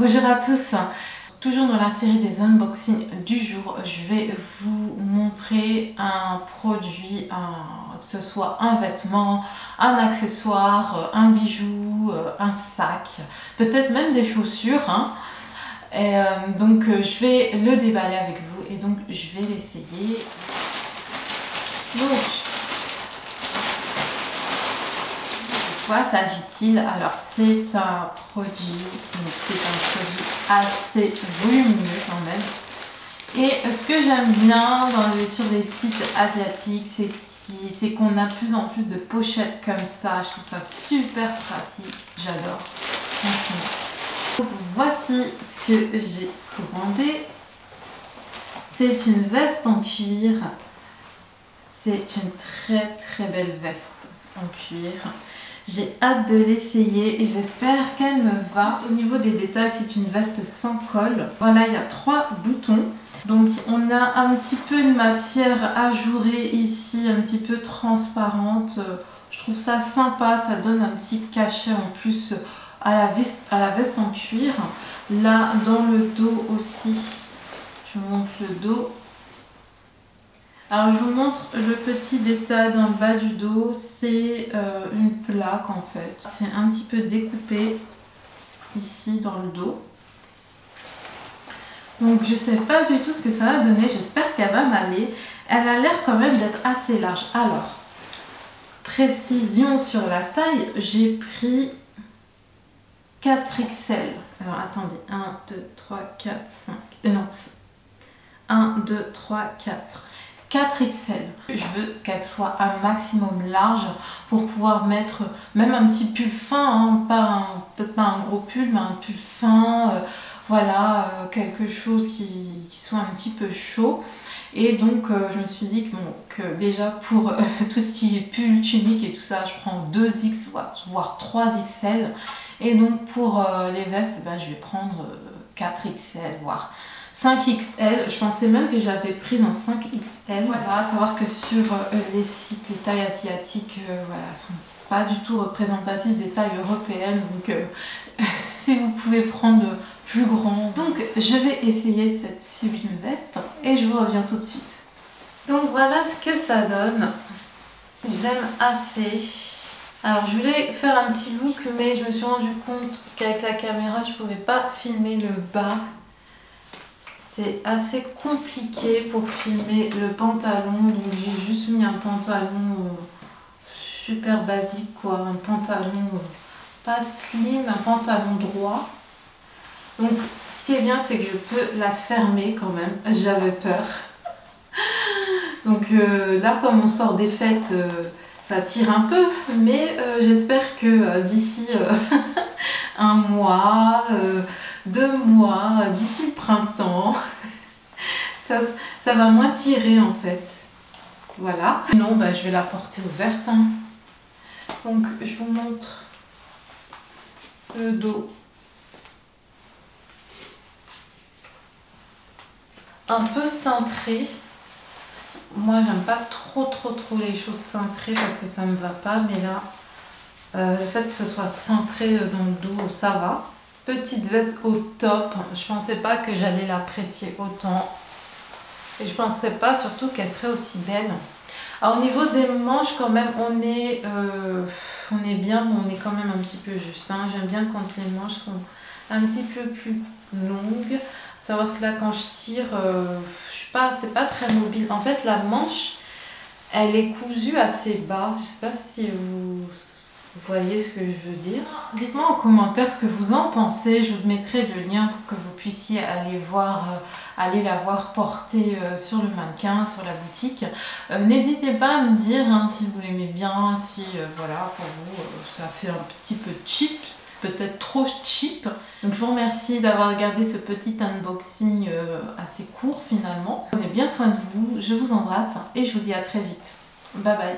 Bonjour à tous, toujours dans la série des unboxings du jour, je vais vous montrer un produit, que ce soit un vêtement, un accessoire, un bijou, un sac, peut-être même des chaussures. Donc je vais le déballer avec vous et donc je vais l'essayer. Donc, de quoi s'agit-il? Alors c'est un produit assez volumineux quand même. Et ce que j'aime bien sur les sites asiatiques, c'est qu'on a de plus en plus de pochettes comme ça. Je trouve ça super pratique. J'adore, franchement. Donc, voici ce que j'ai commandé. C'est une veste en cuir. C'est une très belle veste en cuir. J'ai hâte de l'essayer et j'espère qu'elle me va. Au niveau des détails, c'est une veste sans col. Voilà, il y a 3 boutons. Donc on a un petit peu une matière ajourée ici, un petit peu transparente. Je trouve ça sympa, ça donne un petit cachet en plus à la veste en cuir. Là, dans le dos aussi, je vous montre le dos. Alors je vous montre le petit détail dans le bas du dos, c'est une plaque en fait. C'est un petit peu découpé ici dans le dos. Donc je sais pas du tout ce que ça va donner, j'espère qu'elle va m'aller. Elle a l'air quand même d'être assez large. Alors, précision sur la taille, j'ai pris 4XL. Alors attendez, 1, 2, 3, 4, 5, non, 1, 2, 3, 4. 4XL. Je veux qu'elle soit un maximum large pour pouvoir mettre même un petit pull fin, hein, peut-être pas un gros pull, mais un pull fin, voilà, quelque chose qui soit un petit peu chaud. Et donc je me suis dit que déjà pour tout ce qui est pull, tunique et tout ça, je prends 2X voire 3XL. Et donc pour les vestes, je vais prendre 4XL voire 5XL, je pensais même que j'avais pris un 5XL. Voilà, à savoir que sur les sites, les tailles asiatiques, voilà, sont pas du tout représentatives des tailles européennes. Donc, si vous pouvez prendre plus grand. Donc, je vais essayer cette sublime veste et je vous reviens tout de suite. Donc, voilà ce que ça donne. J'aime assez. Alors, je voulais faire un petit look, mais je me suis rendu compte qu'avec la caméra, je pouvais pas filmer le bas. C'est assez compliqué pour filmer le pantalon, donc j'ai juste mis un pantalon super basique quoi, un pantalon pas slim, un pantalon droit. Donc ce qui est bien c'est que je peux la fermer quand même, j'avais peur. Donc là comme on sort des fêtes, ça tire un peu, mais j'espère que d'ici un mois, 2 mois, d'ici le printemps, ça va moins tirer en fait. Voilà. Sinon, je vais la porter ouverte. Donc, je vous montre le dos. Un peu cintré. Moi, j'aime pas trop les choses cintrées parce que ça me va pas. Mais là, le fait que ce soit cintré dans le dos, ça va. Petite veste au top, je pensais pas que j'allais l'apprécier autant et je pensais pas surtout qu'elle serait aussi belle. Alors, au niveau des manches quand même on est bien, mais on est quand même un petit peu juste, hein. J'aime bien quand les manches sont un petit peu plus longues, savoir que là quand je tire, c'est pas très mobile. En fait la manche elle est cousue assez bas, je sais pas si vous voyez ce que je veux dire. Dites-moi en commentaire ce que vous en pensez. Je vous mettrai le lien pour que vous puissiez aller la voir portée sur le mannequin, sur la boutique. N'hésitez pas à me dire si vous l'aimez bien, si voilà, pour vous ça fait un petit peu cheap, peut-être trop cheap. Donc je vous remercie d'avoir regardé ce petit unboxing assez court finalement. Prenez bien soin de vous, je vous embrasse et je vous dis à très vite. Bye bye.